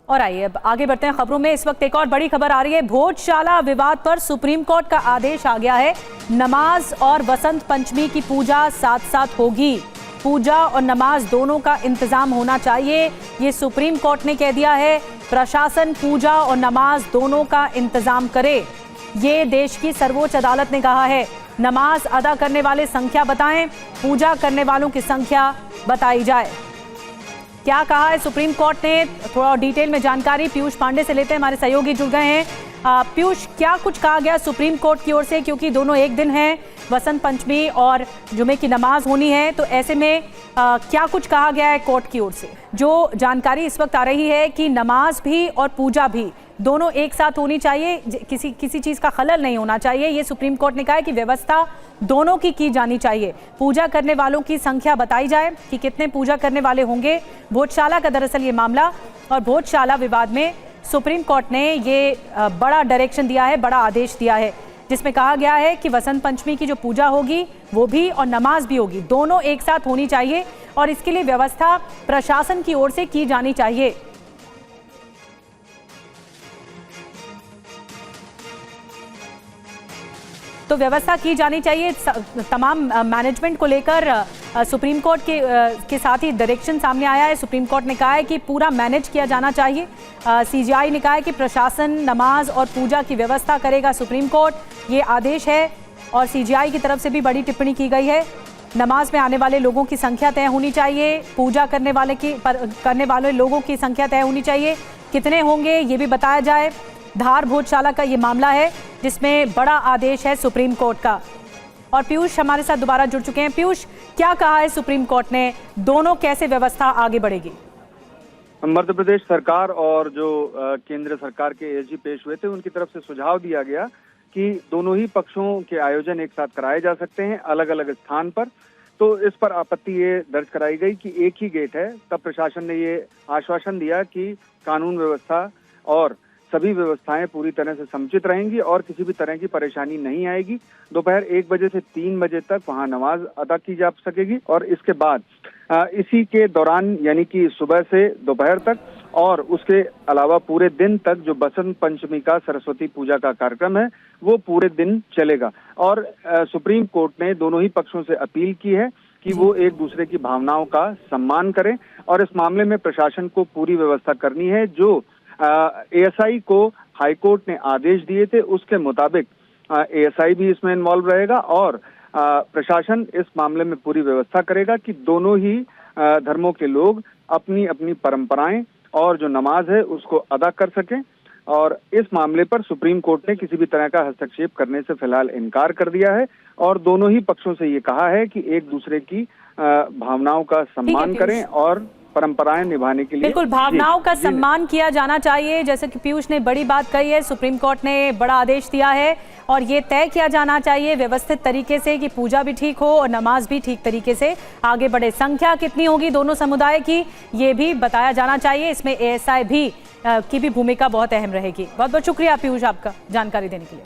और आइए अब आगे बढ़ते हैं खबरों में। इस वक्त एक और बड़ी खबर आ रही है। भोजशाला विवाद पर सुप्रीम कोर्ट का आदेश आ गया है। नमाज और वसंत पंचमी की पूजा साथ साथ होगी। पूजा और नमाज दोनों का इंतजाम होना चाहिए, ये सुप्रीम कोर्ट ने कह दिया है। प्रशासन पूजा और नमाज दोनों का इंतजाम करे, ये देश की सर्वोच्च अदालत ने कहा है। नमाज अदा करने वाले संख्या बताएं, पूजा करने वालों की संख्या बताई जाए। क्या कहा है सुप्रीम कोर्ट ने, थोड़ा डिटेल में जानकारी पीयूष पांडे से लेते हैं, हमारे सहयोगी जुड़ गए हैं। पीयूष, क्या कुछ कहा गया सुप्रीम कोर्ट की ओर से, क्योंकि दोनों एक दिन हैं, वसंत पंचमी और जुमे की नमाज होनी है, तो ऐसे में क्या कुछ कहा गया है कोर्ट की ओर से? जो जानकारी इस वक्त आ रही है कि नमाज भी और पूजा भी दोनों एक साथ होनी चाहिए, किसी चीज का खलल नहीं होना चाहिए, ये सुप्रीम कोर्ट ने कहा है कि व्यवस्था दोनों की जानी चाहिए। पूजा करने वालों की संख्या बताई जाए कि कितने पूजा करने वाले होंगे। भोजशाला का दरअसल ये मामला, और भोजशाला विवाद में सुप्रीम कोर्ट ने ये बड़ा डायरेक्शन दिया है, बड़ा आदेश दिया है, जिसमें कहा गया है कि वसंत पंचमी की जो पूजा होगी वो भी और नमाज भी होगी, दोनों एक साथ होनी चाहिए और इसके लिए व्यवस्था प्रशासन की ओर से की जानी चाहिए। तो व्यवस्था की जानी चाहिए तमाम मैनेजमेंट को लेकर। सुप्रीम कोर्ट के साथ ही डायरेक्शन सामने आया है। सुप्रीम कोर्ट ने कहा है कि पूरा मैनेज किया जाना चाहिए। सीजीआई ने कहा है कि प्रशासन नमाज और पूजा की व्यवस्था करेगा सुप्रीम कोर्ट, ये आदेश है। और सीजीआई की तरफ से भी बड़ी टिप्पणी की गई है। नमाज में आने वाले लोगों की संख्या तय होनी चाहिए, पूजा करने वाले लोगों की संख्या तय होनी चाहिए, कितने होंगे ये भी बताया जाए। धार भोजशाला का ये मामला है जिसमें बड़ा आदेश है सुप्रीम कोर्ट का। और पीयूष हमारे साथ दोबारा जुड़ चुके हैं। पीयूष, क्या कहा है सुप्रीम कोर्ट ने, दोनों कैसे व्यवस्था आगे बढ़ेगी? मध्य प्रदेश सरकार और जो केंद्र सरकार के एसजी पेश हुए थे, उनकी तरफ से सुझाव दिया गया कि दोनों ही पक्षों के आयोजन एक साथ कराए जा सकते हैं अलग अलग स्थान पर। तो इस पर आपत्ति ये दर्ज कराई गई कि एक ही गेट है। तब प्रशासन ने ये आश्वासन दिया कि कानून व्यवस्था और सभी व्यवस्थाएं पूरी तरह से समुचित रहेंगी और किसी भी तरह की परेशानी नहीं आएगी। दोपहर 1 बजे से 3 बजे तक वहां नमाज अदा की जा सकेगी और इसके बाद इसी के दौरान यानी कि सुबह से दोपहर तक और उसके अलावा पूरे दिन तक जो बसंत पंचमी का सरस्वती पूजा का कार्यक्रम है वो पूरे दिन चलेगा। और सुप्रीम कोर्ट ने दोनों ही पक्षों से अपील की है कि वो एक दूसरे की भावनाओं का सम्मान करें और इस मामले में प्रशासन को पूरी व्यवस्था करनी है। जो एएसआई को हाईकोर्ट ने आदेश दिए थे उसके मुताबिक एएसआई भी इसमें इन्वॉल्व रहेगा और प्रशासन इस मामले में पूरी व्यवस्था करेगा कि दोनों ही धर्मों के लोग अपनी अपनी परंपराएं और जो नमाज है उसको अदा कर सकें। और इस मामले पर सुप्रीम कोर्ट ने किसी भी तरह का हस्तक्षेप करने से फिलहाल इनकार कर दिया है और दोनों ही पक्षों से ये कहा है कि एक दूसरे की भावनाओं का सम्मान करें और परंपराएं निभाने के लिए बिल्कुल भावनाओं का सम्मान किया जाना चाहिए। जैसे कि पीयूष ने बड़ी बात कही है, सुप्रीम कोर्ट ने बड़ा आदेश दिया है और ये तय किया जाना चाहिए व्यवस्थित तरीके से कि पूजा भी ठीक हो और नमाज भी ठीक तरीके से आगे बढ़े। संख्या कितनी होगी दोनों समुदाय की ये भी बताया जाना चाहिए। इसमें एएसआई भी की भी भूमिका बहुत अहम रहेगी। बहुत बहुत शुक्रिया पीयूष आपका जानकारी देने के लिए।